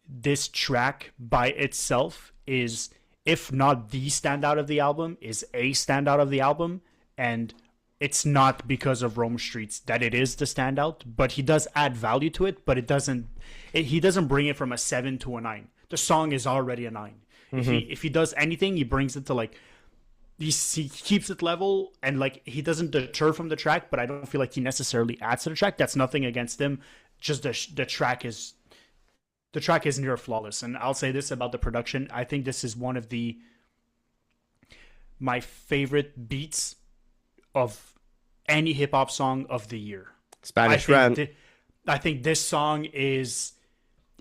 this track by itself is, if not the standout of the album, is a standout of the album, and it's not because of Rome Streets that it is the standout, but he does add value to it, but he doesn't bring it from a 7 to a 9. The song is already a 9. Mm-hmm. If he does anything, he brings it to like, he keeps it level, and like he doesn't deter from the track, but I don't feel like he necessarily adds to the track. That's nothing against him. Just the track is near flawless. And I'll say this about the production. I think this is one of my favorite beats of any hip hop song of the year. Spanish Rant. I think this song is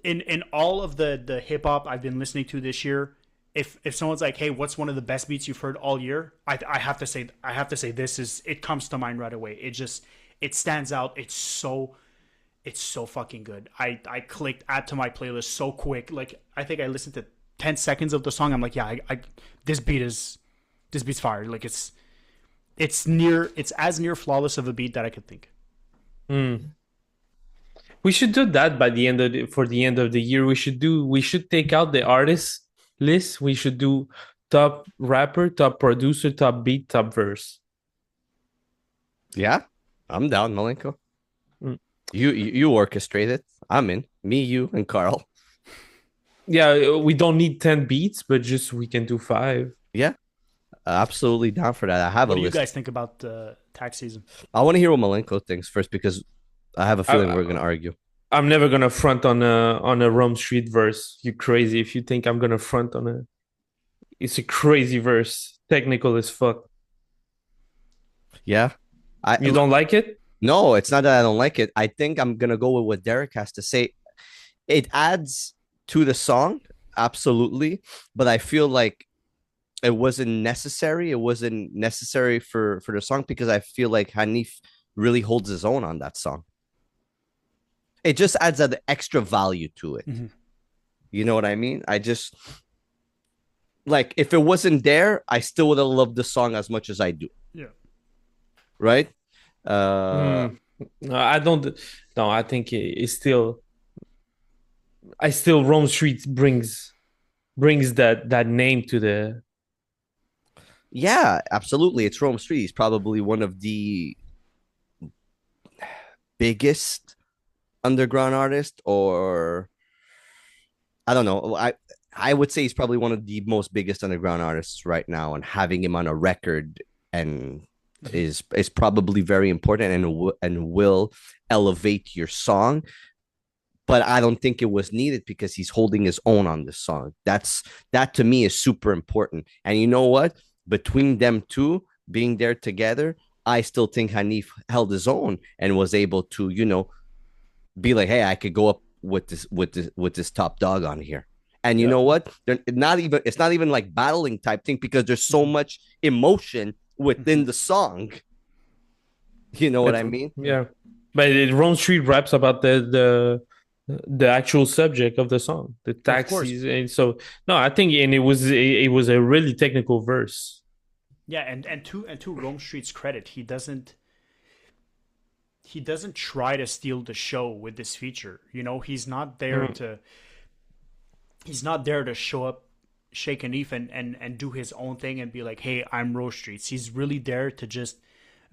in all of the hip hop I've been listening to this year. If someone's like, "Hey, what's one of the best beats you've heard all year?" I have to say this is, it comes to mind right away. It stands out. It's so fucking good. I clicked add to my playlist so quick. Like, I think I listened to 10 seconds of the song. I'm like, yeah, this beat's fire. Like, it's as near flawless of a beat that I could think. We should do that by the end of the year. We should take out the artist list. We should do top rapper, top producer, top beat, top verse. Yeah, I'm down, Malenko. You orchestrate it. I'm in. Me, you, and Carl. Yeah, we don't need 10 beats, but just we can do 5. Yeah, absolutely down for that. I have what a list. What do you guys think about tax season? I want to hear what Malenko thinks first, because I have a feeling we're going to argue. I'm never going to front on a Rome Street verse. You crazy if you think I'm going to front on a... It's a crazy verse. Technical as fuck. Yeah. You don't like it? No, it's not that I don't like it. I think I'm going to go with what Derek has to say. It adds to the song, absolutely. But I feel like it wasn't necessary. It wasn't necessary for the song, because I feel like Hanif really holds his own on that song. It just adds an extra value to it. Mm-hmm. You know what I mean? I just... Like, if it wasn't there, I still would have loved the song as much as I do. Yeah. Right? No, I don't. No, I think it's still. Rome Street brings that name to the. Yeah, absolutely. It's Rome Street. He's probably one of the biggest underground artists, or I don't know. I would say he's probably one of the most biggest underground artists right now, and having him on a record and is probably very important and will elevate your song. But I don't think it was needed, because he's holding his own on this song. That to me is super important. And you know what? Between them two being there together, I still think Hanif held his own and was able to, be like, hey, I could go up with this top dog on here. And you know what? It's not even like battling type thing, because there's so much emotion within the song. You know what I mean? Yeah. But Rome Street raps about the actual subject of the song, the taxis. And so no, I think, and it was a really technical verse. Yeah, and to Rome Street's credit, he doesn't try to steal the show with this feature. He's not there to show up Shaykh Hanif and do his own thing and be like, hey, I'm Rome Streets. He's really there to just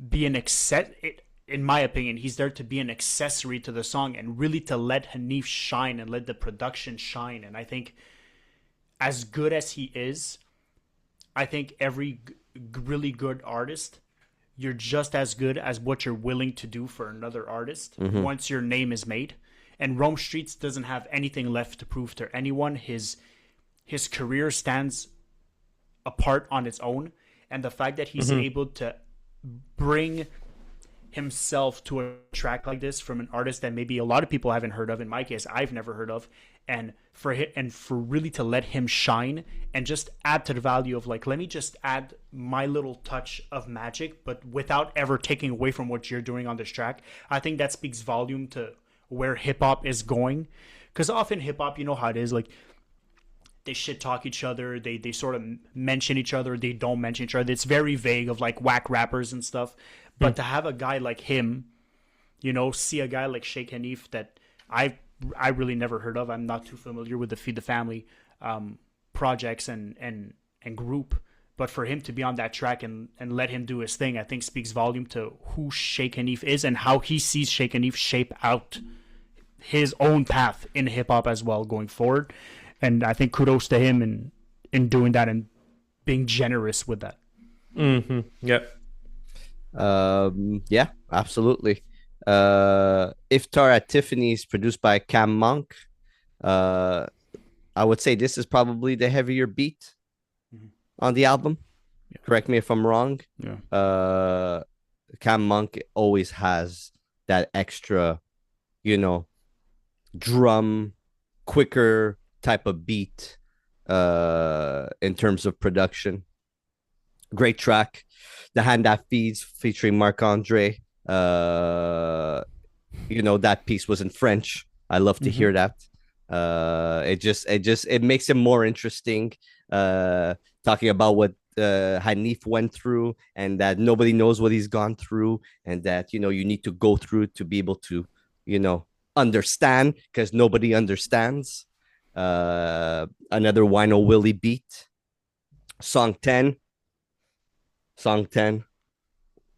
be in my opinion, he's there to be an accessory to the song and really to let Hanif shine and let the production shine. And I think, as good as he is, I think every really good artist, you're just as good as what you're willing to do for another artist once your name is made. And Rome Streets doesn't have anything left to prove to anyone. His his career stands apart on its own, and the fact that he's able to bring himself to a track like this from an artist that maybe a lot of people haven't heard of. In my case, I've never heard of, and for really to let him shine and just add to the value of like, let me just add my little touch of magic, but without ever taking away from what you're doing on this track. I think that speaks volume to where hip hop is going, because often hip hop, you know how it is, like they shit talk each other, they sort of mention each other, they don't mention each other. It's very vague of like whack rappers and stuff. But to have a guy like him, you know, see a guy like Shaykh Hanif that I really never heard of. I'm not too familiar with the Feed the Family projects and group. But for him to be on that track and let him do his thing, I think speaks volume to who Shaykh Hanif is and how he sees Shaykh Hanif shape out his own path in hip hop as well going forward. And I think kudos to him in doing that and being generous with that. Yeah. Yeah, absolutely. Iftar at Tiffany's, produced by Cam Monk. I would say this is probably the heavier beat on the album. Yeah. Correct me if I'm wrong. Yeah. Cam Monk always has that extra, you know, drum, quicker type of beat in terms of production. Great track. The Hand That Feeds featuring Marc-Andre. You know, that piece was in French. I love to hear that. It makes it more interesting. Talking about what Hanif went through, and that nobody knows what he's gone through, and that, you know, you need to go through to be able to, you know, understand, because nobody understands. Another Wino Willie beat. Song 10.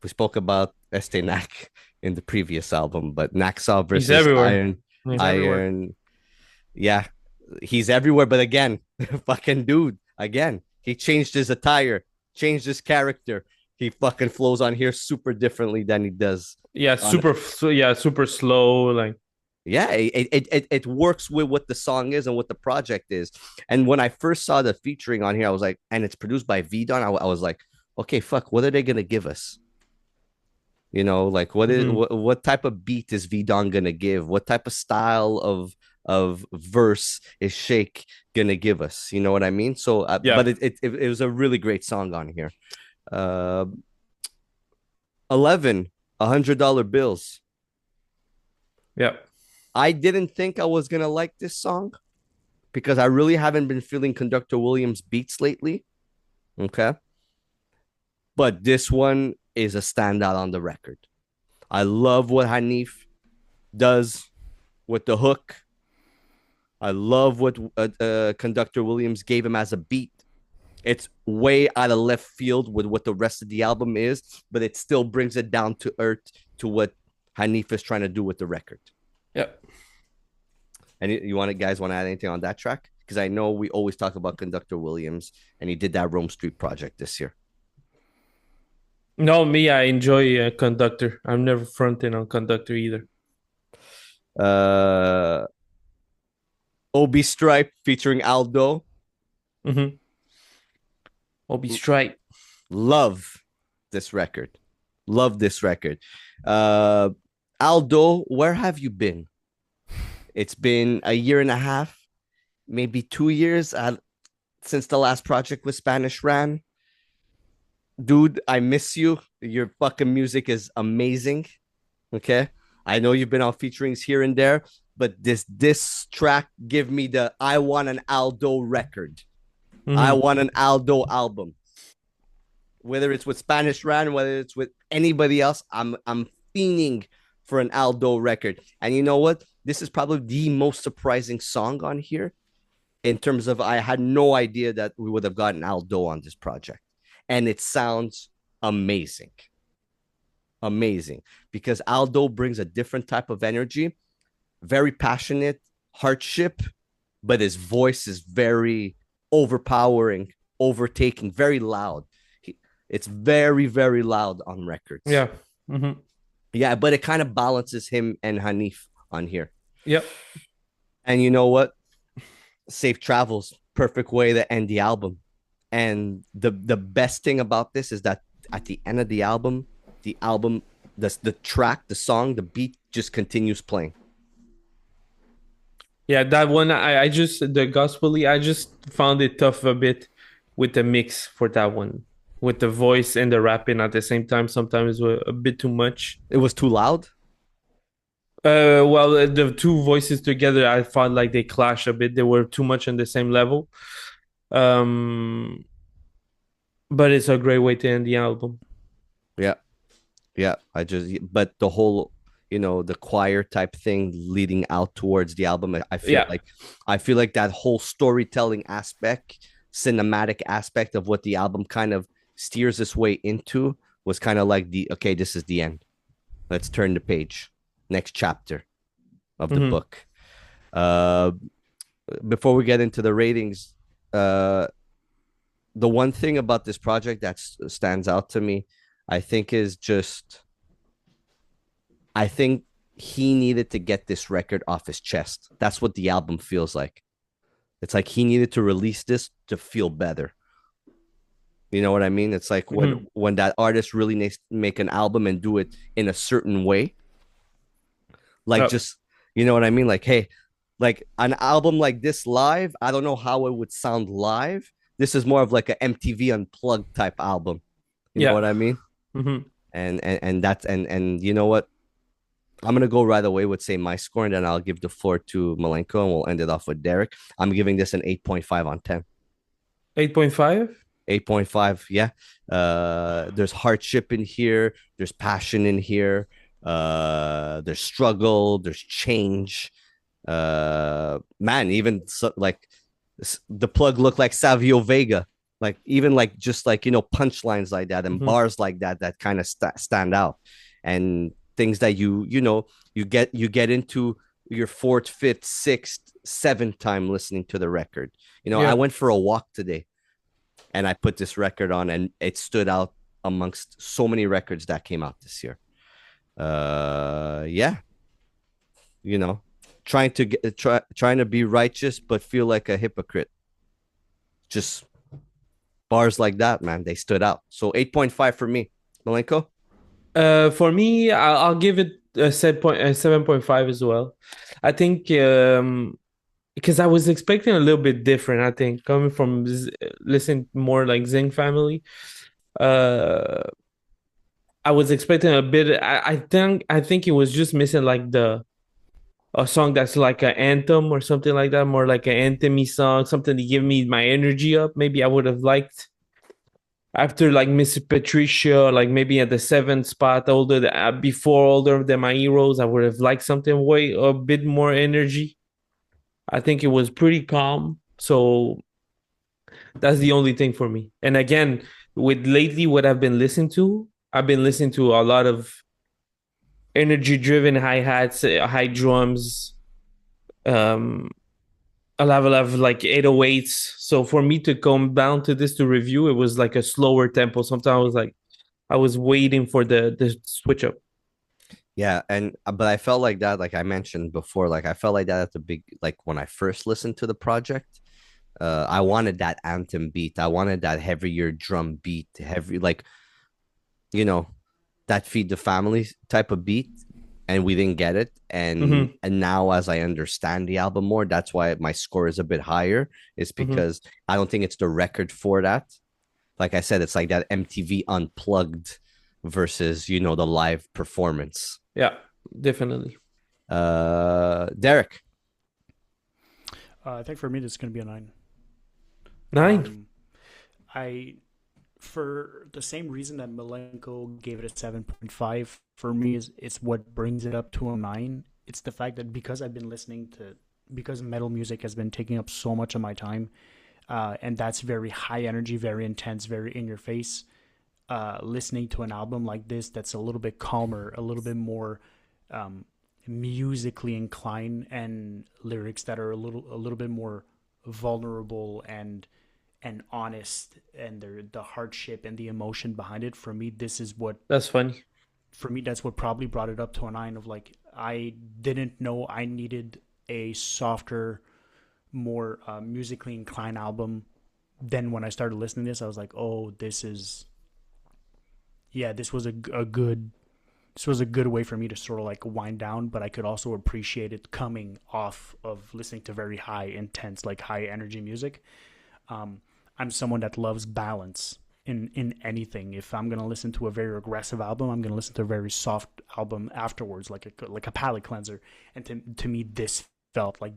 We spoke about Nak in the previous album, but Naxaw versus Iron. He's everywhere. Yeah, he's everywhere. But again, fucking dude, again, he changed his attire, changed his character. He fucking flows on here super differently than he does. Yeah, super slow. Like, yeah, it works with what the song is and what the project is. And when I first saw the featuring on here, I was like, and it's produced by V-Don. I was like, okay, fuck, what are they gonna give us? You know, like what type of beat is V-Don gonna give? What type of style of verse is Shake gonna give us? You know what I mean? So, yeah. But it was a really great song on here. 11 $100 bills. Yeah. I didn't think I was gonna like this song because I really haven't been feeling Conductor Williams beats lately. Okay. But this one is a standout on the record. I love what Hanif does with the hook. I love what Conductor Williams gave him as a beat. It's way out of left field with what the rest of the album is, but it still brings it down to earth to what Hanif is trying to do with the record. Yep. And you guys want to add anything on that track? Because I know we always talk about Conductor Williams, and he did that Rome Street project this year. No, me, I enjoy Conductor. I'm never fronting on Conductor either. Obi Stripe featuring Aldo. Obi Stripe. Love this record. Aldo, where have you been? It's been a year and a half, maybe 2 years since the last project with Spanish Ran. Dude, I miss you. Your fucking music is amazing. Okay. I know you've been on featurings here and there, but this track give me the I want an Aldo record. I want an Aldo album. Whether it's with Spanish Ran, whether it's with anybody else, I'm fiending for an Aldo record. And you know what? This is probably the most surprising song on here in terms of I had no idea that we would have gotten Aldo on this project. And it sounds amazing. Amazing. Because Aldo brings a different type of energy, very passionate, hardship, but his voice is very overpowering, overtaking, very loud. It's very, very loud on records. Yeah. Yeah, but it kind of balances him and Hanif on here. Yep. And you know what? Safe travels. perfect way to end the album. And the best thing about this is that at the end of the album, the track, the song, the beat just continues playing. Yeah, that one I just the gospel-y, I just found it tough a bit with the mix for that one. With the voice and the rapping at the same time, sometimes were a bit too much. It was too loud. Well, the two voices together, I felt like they clashed a bit. They were too much on the same level. Um, but it's a great way to end the album. Yeah. Yeah. But the whole, the choir type thing leading out towards the album, I feel like that whole storytelling aspect, cinematic aspect of what the album kind of steers its way into was kind of like okay, this is the end. Let's turn the page. Next chapter of the book. Before we get into the ratings, the one thing about this project that stands out to me, I think he needed to get this record off his chest. That's what the album feels like. It's like he needed to release this to feel better. You know what I mean? It's like when that artist really needs to make an album and do it in a certain way. Like just, you know what I mean? Like, hey, like an album like this live, I don't know how it would sound live. This is more of like an MTV Unplugged type album. You know what I mean? Mm-hmm. And you know what? I'm gonna go right away with say my score, and then I'll give the floor to Malenko, and we'll end it off with Derek. I'm giving this an 8.5 on 10. 8.5? 8.5, yeah. There's hardship in here, there's passion in here, there's struggle, there's change. Man, even like the plug looked like Savio Vega. Like even like just like punchlines like that and bars like that kind of stand out, and things that you get into your fourth, fifth, sixth, seventh time listening to the record. I went for a walk today, and I put this record on, and it stood out amongst so many records that came out this year. Yeah, trying to be righteous but feel like a hypocrite. Just bars like that, man, they stood out. So 8.5 for me. Malenko? For me, I'll give it a 7.5 as well. I think because I was expecting a little bit different. I think coming from listening more like Zing Family, I was expecting a bit. I think it was just missing like a song that's like an anthem or something like that, more like an anthem-y song, something to give me my energy up. Maybe I would have liked after like Miss Patricia, like maybe at the 7th spot, older than my heroes, I would have liked something way a bit more energy. I think it was pretty calm, so that's the only thing for me. And again, with lately what I've been listening to a lot of energy-driven hi-hats, high drums, a level of like 808s. So for me to come down to this to review, it was like a slower tempo. Sometimes I was waiting for the switch up. Yeah, but I felt like that, like I mentioned before, like I felt like that at the big, like when I first listened to the project. I wanted that anthem beat. I wanted that heavier drum beat, heavy, like that Feed the Family type of beat, and we didn't get it. And now, as I understand the album more, that's why my score is a bit higher. It's because I don't think it's the record for that. Like I said, it's like that MTV Unplugged versus the live performance. Yeah, definitely. Derek? I think for me, this is going to be a 9. 9? For the same reason that Malenko gave it a 7.5, for me it's what brings it up to a 9. It's the fact that because metal music has been taking up so much of my time, and that's very high energy, very intense, very in your face. Listening to an album like this that's a little bit calmer, a little bit more musically inclined, and lyrics that are a little bit more vulnerable and honest, and the hardship and the emotion behind it. For me, that's funny. For me, that's what probably brought it up to a 9 of like, I didn't know I needed a softer, more musically inclined album. Then when I started listening to this, I was like, oh, this was a good way for me to sort of like wind down, but I could also appreciate it coming off of listening to very high intense, like high energy music. I'm someone that loves balance in anything. If I'm gonna listen to a very aggressive album, I'm gonna listen to a very soft album afterwards, like a palate cleanser. And to me, this felt like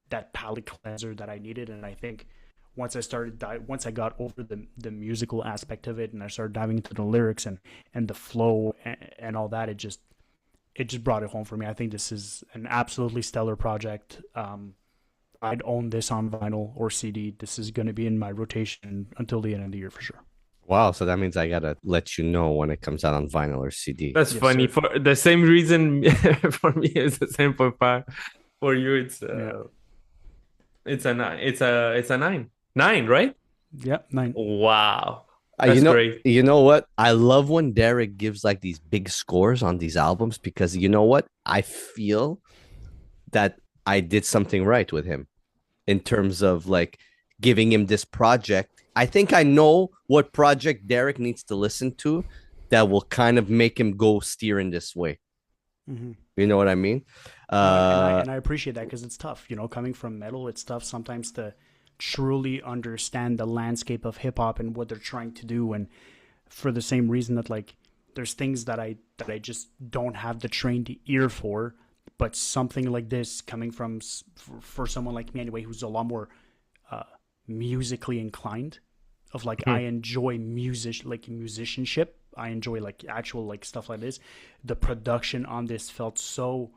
that palate cleanser that I needed. And I think once I got over the musical aspect of it, and I started diving into the lyrics and the flow and all that, it just brought it home for me. I think this is an absolutely stellar project. I'd own this on vinyl or CD. This is going to be in my rotation until the end of the year for sure. Wow, so that means I gotta let you know when it comes out on vinyl or CD. That's funny. Sir. For the same reason for me, it's the same for five. For you, it's a 9. It's a 9. 9, right? Yep, 9. Wow. That's great. You know what? I love when Derek gives like these big scores on these albums, because you know what? I feel that I did something right with him in terms of like giving him this project. I think I know what project Derek needs to listen to that will kind of make him go steer in this way. Mm-hmm. You know what I mean? And I appreciate that, because it's tough. Coming from metal, it's tough sometimes to truly understand the landscape of hip hop and what they're trying to do. And for the same reason that like there's things that I just don't have the trained ear for, but something like this coming from for someone like me anyway, who's a lot more musically inclined, of like I enjoy musicianship. I enjoy like actual like stuff like this. The production on this felt so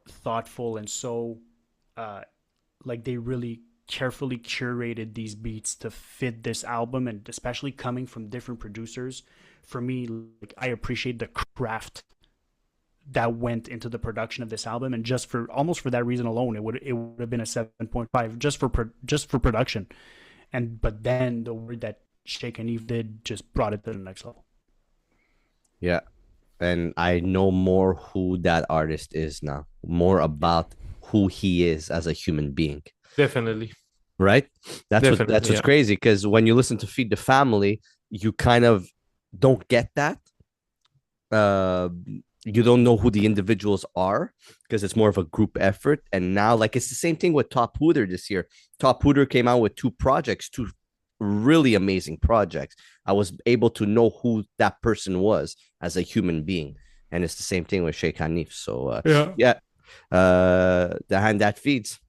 thoughtful and so like they really carefully curated these beats to fit this album, and especially coming from different producers. For me, like I appreciate the craft that went into the production of this album, and just for that reason alone, it would have been a 7.5 just for production. But then the work that Shaykh Hanif did just brought it to the next level. Yeah. And I know more who that artist is now, more about who he is as a human being. Definitely. Right? That's what's crazy, because when you listen to Feed the Family, you kind of don't get that. You don't know who the individuals are, because it's more of a group effort. And now, like, it's the same thing with Top Hooter this year. Top Hooter came out with 2 really amazing projects. I was able to know who that person was as a human being. And it's the same thing with Shaykh Hanif. So, the hand that feeds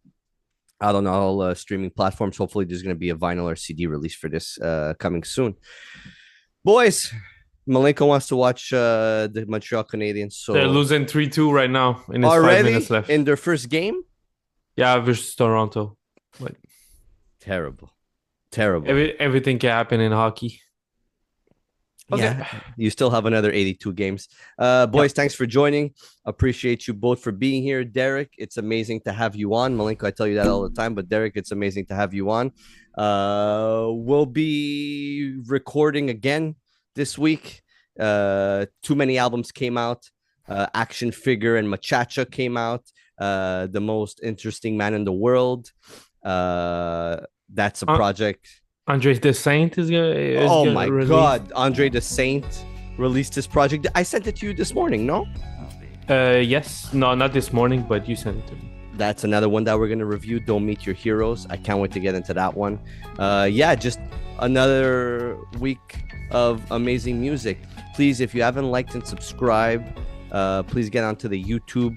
out on all streaming platforms. Hopefully, there's going to be a vinyl or CD release for this coming soon. Boys, Malenko wants to watch the Montreal Canadiens. So they're losing 3-2 right now, and it's already 5 minutes left in their first game. Yeah, versus Toronto. But terrible. Everything can happen in hockey. Okay. Yeah, you still have another 82 games. Boys, thanks for joining. Appreciate you both for being here. Derek, it's amazing to have you on. Malenko, I tell you that all the time, but Derek, it's amazing to have you on. We'll be recording again this week. Too many albums came out. Action Figure and Machacha came out. The Most Interesting Man in the World. That's a project. Andre the Saint is gonna. Oh my God! Andre the Saint released this project. I sent it to you this morning. No. Yes. No, not this morning, but you sent it to me. That's another one that we're gonna review. Don't Meet Your Heroes. I can't wait to get into that one. Just another week of amazing music. Please, if you haven't liked and subscribed, please get onto the YouTube.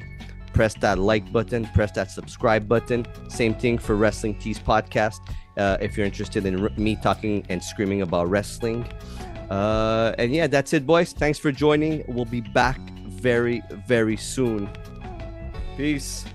Press that like button. Press that subscribe button. Same thing for Wrestling Tees podcast. If you're interested in me talking and screaming about wrestling. That's it, boys. Thanks for joining. We'll be back very, very soon. Peace.